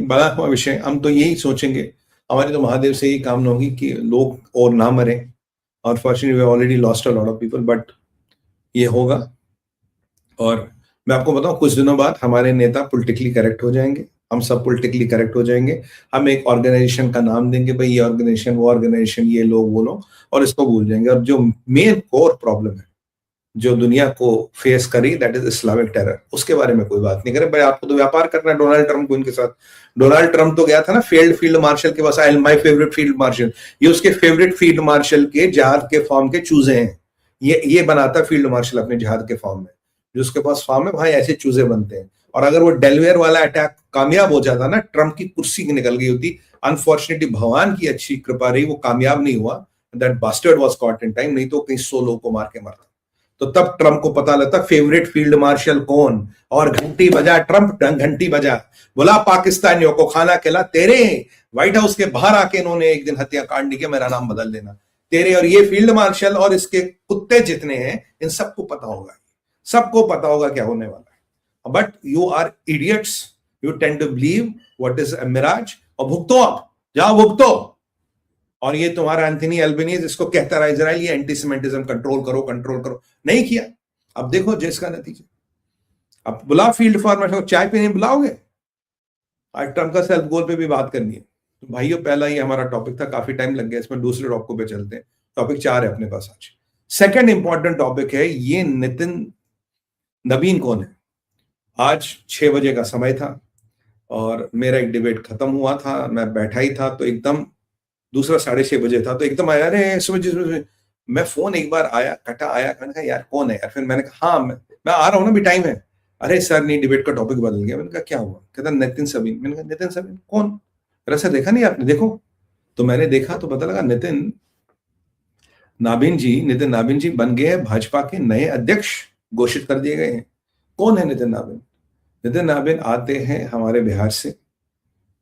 बड़ा विषय, हम तो यही सोचेंगे, हमारे तो महादेव से यही कामना होगी कि लोग और ना मरे। Unfortunately we already lost a lot of people, but ये होगा। और मैं आपको बताऊं, कुछ दिनों बाद हमारे नेता पॉलिटिकली करेक्ट हो जाएंगे, हम सब पॉलिटिकली करेक्ट हो जाएंगे। हम एक ऑर्गेनाइजेशन का नाम देंगे, भाई ये ऑर्गेनाइजेशन, वो ऑर्गेनाइजेशन, ये लोग वो लोग, और इसको भूल जाएंगे। और जो मेन कोर प्रॉब्लम है जो दुनिया को फेस करी, दैट इज इस्लामिक टेरर, उसके बारे में कोई बात नहीं करे। भाई आपको तो व्यापार करना है डोनाल्ड ट्रम्प को इनके साथ। डोनाल्ड ट्रम्प तो गया था ना फील्ड मार्शल के पास, I my favourite field marshal, ये उसके फेवरेट फील्ड मार्शल के जहाज के फॉर्म के चूजे हैं। ये बनाता फील्ड मार्शल अपने जहाज के फॉर्म में, जो उसके पास फॉर्म है भाई, ऐसे चूजे बनते हैं। और अगर वो डेलवेयर वाला अटैक कामयाब हो जाता ना, ट्रम्प की कुर्सी निकल गई होती। अनफॉर्चुनेटली भगवान की अच्छी कृपा रही, वो कामयाब नहीं हुआ, that bastard was caught in time, नहीं तो कहीं 100 लोगों को मार के मरता। तो तब ट्रम्प को पता लगता फेवरेट फील्ड मार्शल कौन, और घंटी बजा ट्रम्प, घंटी बजा, बोला पाकिस्तानियों को खाना खिला, तेरे व्हाइट हाउस के बाहर आके इन्होंने एक दिन हत्याकांड किया, मेरा नाम बदल देना, तेरे और ये फील्ड मार्शल और इसके कुत्ते जितने हैं, इन सबको पता होगा, सबको पता होगा क्या होने वाला है। But you are idiots, you tend to believe what is a mirage, और भुगतो, आप जाओ भुगतो। और ये तुम्हारा एंथनी एल्बनीज इसको कहता रहा इजराइल, ये एंटीसेमिटिज्म कंट्रोल करो कंट्रोल करो, नहीं किया। अब देखो जिसका नतीजा, अब बुला फील्ड फॉर्मेट, चाय पीने बुलाओगे। आज ट्रम्प का सेल्फ गोल पे भी बात करनी है। तो भाइयों, पहला ये हमारा टॉपिक था, काफी टाइम लग गया इसमें, दूसरे टॉपिक पे चलते हैं। टॉपिक 4 है अपने पास आज। सेकंड इंपॉर्टेंट टॉपिक है, ये नितिन नवीन कौन है। आज 6 बजे का समय था और मेरा एक डिबेट खत्म हुआ था, मैं बैठा ही था, तो एकदम दूसरा 6:30 बजे था, तो एकदम आया, अरे समझ, मैं फोन एक बार आया, कटा आया, मैंने कहा यार कौन है यार, फिर मैंने कहा हाँ मैं आ रहा हूँ ना, भी टाइम है। अरे सर नहीं, डिबेट का टॉपिक बदल गया। मैंने कहा क्या हुआ, कहता नितिन सबीन। मैंने कहा नितिन सबीन कौन, अरे सर देखा नहीं आपने, देखो। तो मैंने देखा तो पता लगा नितिन नाबिन जी बन गए हैं, भाजपा के नए अध्यक्ष घोषित कर दिए गए हैं। कौन है नितिन नाबिन? नितिन नाबिन आते हैं हमारे बिहार से,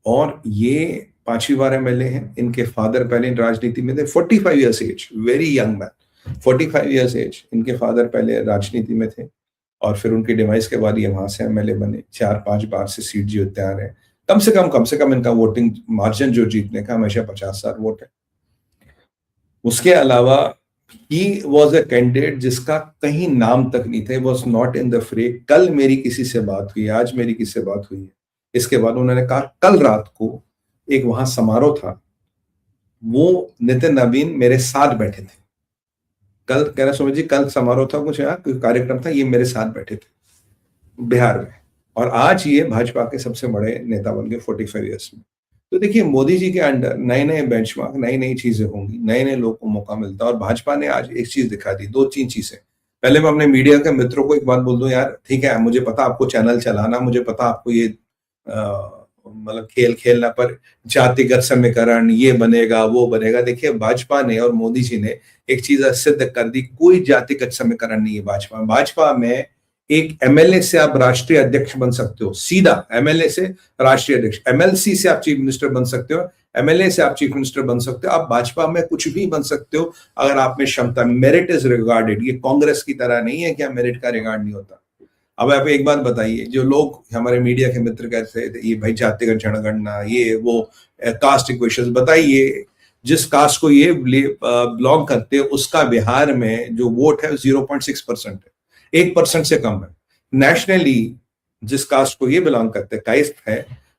और ये 5वीं बार एमएलए हैं। इनके फादर पहले राजनीति में थे, 45 years age, very young man, 45 years age. इनके फादर पहले राजनीति में थे, और फिर उनकी डिवाइस के बाद ये वहां से एमएलए बने। 4-5 बार से सीट जीतते आ रहे हैं। कम से कम इनका वोटिंग मार्जिन जो जीतने का हमेशा 50,000 वोट है। उसके अलावा ही वॉज अ कैंडिडेट जिसका कहीं नाम तक नहीं था, वॉज नॉट इन द फ्रे। कल मेरी किसी से बात हुई, आज मेरी किसी से बात हुई है, इसके बाद उन्होंने कहा कल रात को एक वहां समारोह था, वो नितिन नवीन मेरे साथ बैठे थे। कल कह रहा सुमित जी, कल समारोह था, कुछ यहाँ कोई कार्यक्रम था, ये मेरे साथ बैठे थे बिहार में, और आज ये भाजपा के सबसे बड़े नेता बन गए 45 ईयर्स में। तो देखिए, मोदी जी के अंडर नए नए बेंचमार्क, नई नई चीजें होंगी, नए नए लोगों को मौका मिलता है। और भाजपा ने आज एक चीज दिखा दी, 2-3 चीजें। पहले मैं अपने मीडिया के मित्रों को एक बात बोल दूं, यार ठीक है, मुझे पता आपको चैनल चलाना, मुझे पता आपको ये मतलब खेल खेलना, पर जातिगत समीकरण, ये बनेगा वो बनेगा। देखिए, भाजपा ने और मोदी जी ने एक चीज सिद्ध कर दी, कोई जातिगत समीकरण नहीं है भाजपा में। एक एमएलए से आप राष्ट्रीय अध्यक्ष बन सकते हो, सीधा एमएलए से राष्ट्रीय अध्यक्ष, एमएलसी से आप चीफ मिनिस्टर बन सकते हो, एमएलए से आप चीफ मिनिस्टर बन सकते हो। आप भाजपा में कुछ भी बन सकते हो अगर आप में क्षमता। मेरिट इज रिगार्डेड, ये कांग्रेस की तरह नहीं है कि मेरिट का रिगार्ड नहीं होता। अब आप एक बात बताइए, जो लोग हमारे मीडिया के मित्र कहते थे ये भाई जातिगत जनगणना, ये वो कास्ट इक्वेशन, बताइए जिस कास्ट को ये बिलोंग करते हैं उसका बिहार में जो वोट है 0.6% है, 1% से कम है। नेशनली जिस कास्ट को ये बिलोंग करते हैं, काइस्ट है,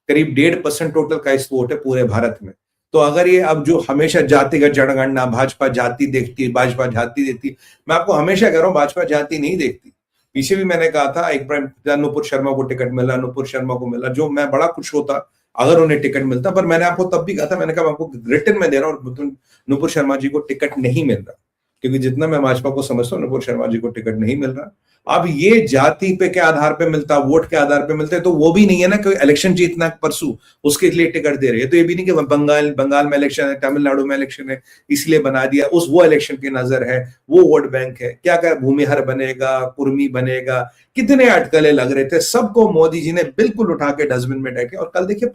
करीब 1.5% टोटल काइस्ट वोट है पूरे भारत में। तो अगर ये अब जो हमेशा जातिगत जनगणना, भाजपा जाति देखती है, भाजपा जाति देखती है, मैं आपको हमेशा कह रहा हूं भाजपा जाति नहीं देखती। पीछे भी मैंने कहा था, एक नुपुर शर्मा को टिकट मिला, नुपुर शर्मा को मिला, जो मैं बड़ा खुश होता अगर उन्हें टिकट मिलता। पर मैंने आपको तब भी कहा था, मैंने कहा आपको रिटर्न में दे रहा हूं, नुपुर शर्मा जी को टिकट नहीं मिल रहा, क्योंकि जितना मैं भाजपा को समझता हूँ नुपुर शर्मा जी को टिकट नहीं मिल रहा। अब ये जाति पे के आधार पे मिलता, वोट के आधार पे मिलता है, तो वो भी नहीं है ना कि इलेक्शन जीतना परसों उसके लिए टिकट दे रही है। तो ये भी नहीं कि बंगाल में इलेक्शन है, तमिलनाडु में इलेक्शन है, इसलिए बना दिया, उस वो इलेक्शन की नजर है, वो वोट बैंक है। क्या क्या भूमिहर बनेगा, कुर्मी बनेगा, कितने अटकलें लग रहे थे, सबको मोदी जी ने बिल्कुल उठा के डस्टबिन में डाके। और कल देखिए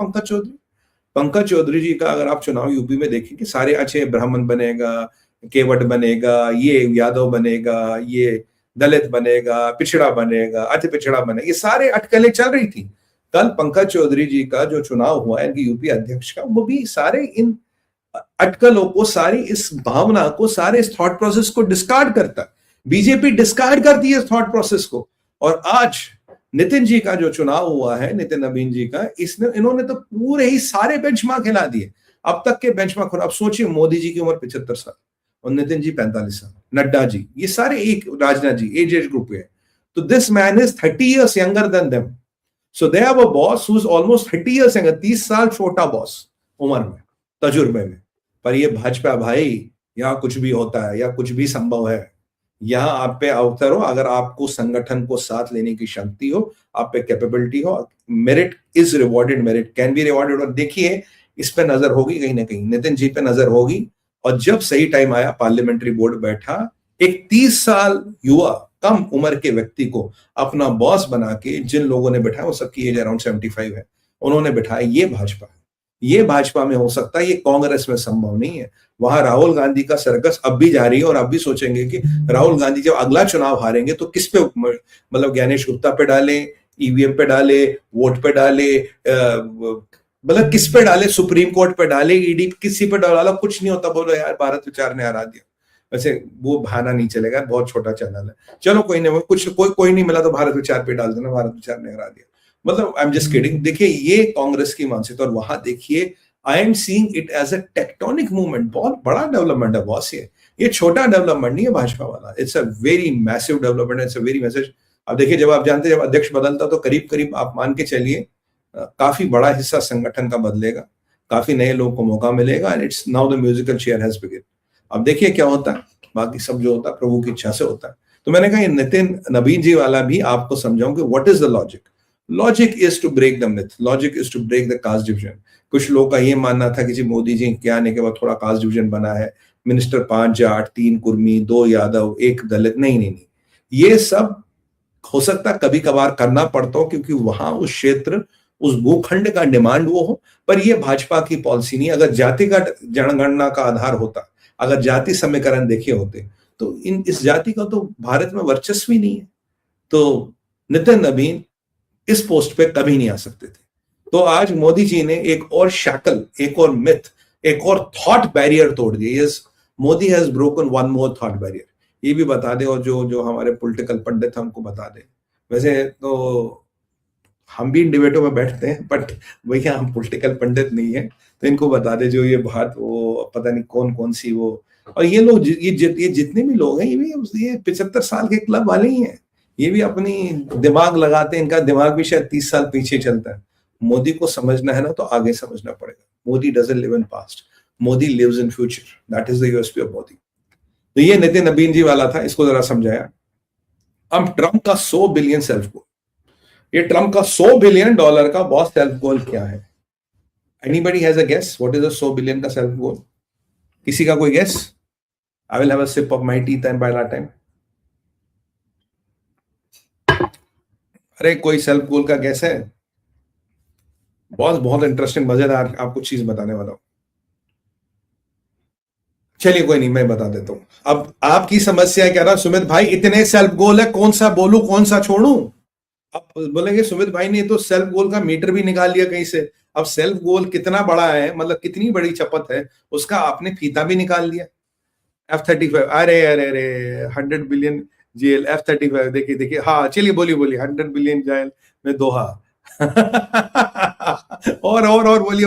पंकज चौधरी जी का अगर आप चुनाव यूपी में देखेंगे, सारे अच्छे, ब्राह्मण बनेगा, केवट बनेगा, ये यादव बनेगा, ये दलित बनेगा, पिछड़ा बनेगा, अति पिछड़ा बनेगा, ये सारे अटकलें चल रही थी। कल पंकज चौधरी जी का जो चुनाव हुआ है इनकी यूपी अध्यक्ष का, वो भी सारे इन अटकलों को, सारी इस भावना को, सारे इस थॉट प्रोसेस को डिस्कार्ड करता है। बीजेपी डिस्कार्ड करती है इस थॉट प्रोसेस को। और आज नितिन जी का जो चुनाव हुआ है, नितिन नवीन जी का, इन्होंने तो पूरे ही सारे बेंचमार्क हिला दिए अब तक के बेंचमार्क। अब सोचिए, मोदी जी की उम्र 75 साल और नितिन जी 45 साल, नड्डा जी, ये सारे एक, राजनाथ जी एज ग्रुप है। तो this man is 30 years younger than them. So they have a boss who's almost 30 years younger, 30 साल छोटा बॉस उम्र में, तजुर्बे में। पर ये भाजपा भाई, यहाँ कुछ भी होता है या कुछ भी संभव है। यहाँ आप पे अवसर हो, अगर आपको संगठन को साथ लेने की शक्ति हो, आप पे कैपेबिलिटी हो, merit is rewarded, merit can be rewarded. और देखिए, इस पे नजर होगी कहीं ना कहीं, नितिन जी पे नजर होगी। और जब सही टाइम आया, पार्लियामेंट्री बोर्ड बैठा, एक 30 साल युवा, कम उम्र के व्यक्ति को अपना बॉस बना के जिन लोगों ने बैठाया, वो सबकी एज अराउंड 75 है, उन्होंने बैठाया। ये भाजपा है, ये भाजपा में हो सकता है, ये कांग्रेस में संभव नहीं है। वहां राहुल गांधी का सर्कस अब भी जारी है और अब भी सोचेंगे कि राहुल गांधी जब अगला चुनाव हारेंगे तो किस पे, मतलब ज्ञानेश गुप्ता पे डाले, ईवीएम पे डाले, वोट पे डाले, मतलब किस पे डाले, सुप्रीम कोर्ट पे डाले, ईडी किसी पे डाला, कुछ नहीं होता। बोलो यार, भारत विचार ने हरा दिया। वैसे वो बहाना नहीं चलेगा, बहुत छोटा चैनल है। चलो कोई नहीं, कुछ कोई नहीं मिला तो भारत विचार पे डाल देना, भारत विचार ने हरा दिया। मतलब आई एम जस्ट किडिंग। देखिए, ये कांग्रेस की मानसिकता। और वहां देखिए, I am seeing it as a tectonic movement. बहुत बड़ा डेवलपमेंट है बॉस। ये छोटा डेवलपमेंट नहीं है भाजपा वाला, it's a very massive development, it's a very message. अब देखिए, जब आप जानते हैं, जब अध्यक्ष बदलता तो करीब करीब आप मान के चलिए काफी बड़ा हिस्सा संगठन का बदलेगा, काफी नए लोगों को मौका मिलेगा। And it's now the musical chair has begin. अब देखिए क्या होता है, बाकी सब जो होता है प्रभु की इच्छा से होता है। तो मैंने कहा, ये नितिन नवीन जी वाला भी आपको समझाऊं कि what is the logic. Logic is to break the myth, logic is to break the caste division. कुछ लोगों का ये मानना था कि जी मोदी जी के आने के बाद थोड़ा कास्ट डिवीजन बना है, मिनिस्टर 5 जाट, 3 कुर्मी, 2 यादव, 1 दलित। नहीं नहीं नहीं, ये सब हो सकता है कभी कभार करना पड़ता हो, क्योंकि वहां उस क्षेत्र, उस भूखंड का डिमांड वो हो। पर ये भाजपा की पॉलिसी नहीं। अगर जातिगत जनगणना का आधार होता, अगर जाति समीकरण देखे होते, तो इस जाति का तो भारत में वर्चस्व ही नहीं है। तो नितिन नवीन इस पोस्ट पे कभी नहीं आ सकते थे। तो आज मोदी जी ने एक और शैकल, एक और मिथ, एक और थॉट बैरियर तोड़ दिया। Yes, Modi has broken one more thought barrier. ये भी बता दे, और जो हमारे पॉलिटिकल पंडित हैं उनको बता दे। वैसे तो हम भी इन डिबेटों में बैठते हैं, बट भैया हम पॉलिटिकल पंडित नहीं है, तो इनको बता दे जो ये बात, वो पता नहीं कौन कौन सी वो। और ये लोग, ये जितने भी लोग हैं, ये 75 साल के क्लब वाले ही हैं। ये भी अपनी दिमाग लगाते हैं, इनका दिमाग भी शायद 30 साल पीछे चलता है। मोदी को समझना है ना, तो आगे समझना पड़ेगा। Modi doesn't live in past, Modi lives in future. That is the USP of Modi. तो ये नितिन नवीन जी वाला था, इसको जरा समझाया। अब ट्रंप का 100 बिलियन सेल्फ गोल, ये ट्रंप का $100 बिलियन का बॉस सेल्फ गोल क्या है? Anybody has a guess what is the 100 billion का सेल्फ गोल? किसी का कोई guess? I will have a sip of my tea and by that time. अरे कोई सेल्फ गोल का गेस है? बॉस बहुत इंटरेस्टिंग, मजेदार आपको चीज बताने वाला हूं। चलिए कोई नहीं, मैं बता देता हूं। अब आपकी समस्या क्या रहा सुमित भाई, इतने सेल्फ गोल है, कौन सा बोलूं कौन सा छोड़ूं? अब बोलेंगे सुमित भाई ने तो सेल्फ गोल का मीटर भी निकाल लिया कहीं से। अब सेल्फ गोल कितना बड़ा है, मतलब कितनी बड़ी चपत है, उसका आपने फीता भी निकाल लिया। F-35, अरे अरे अरे, 100 बिलियन जेल, F-35, देखिए देखिए। हाँ चलिए, बोलिए बोलिए, 100 बिलियन जेल में दोहा। और बोलिए।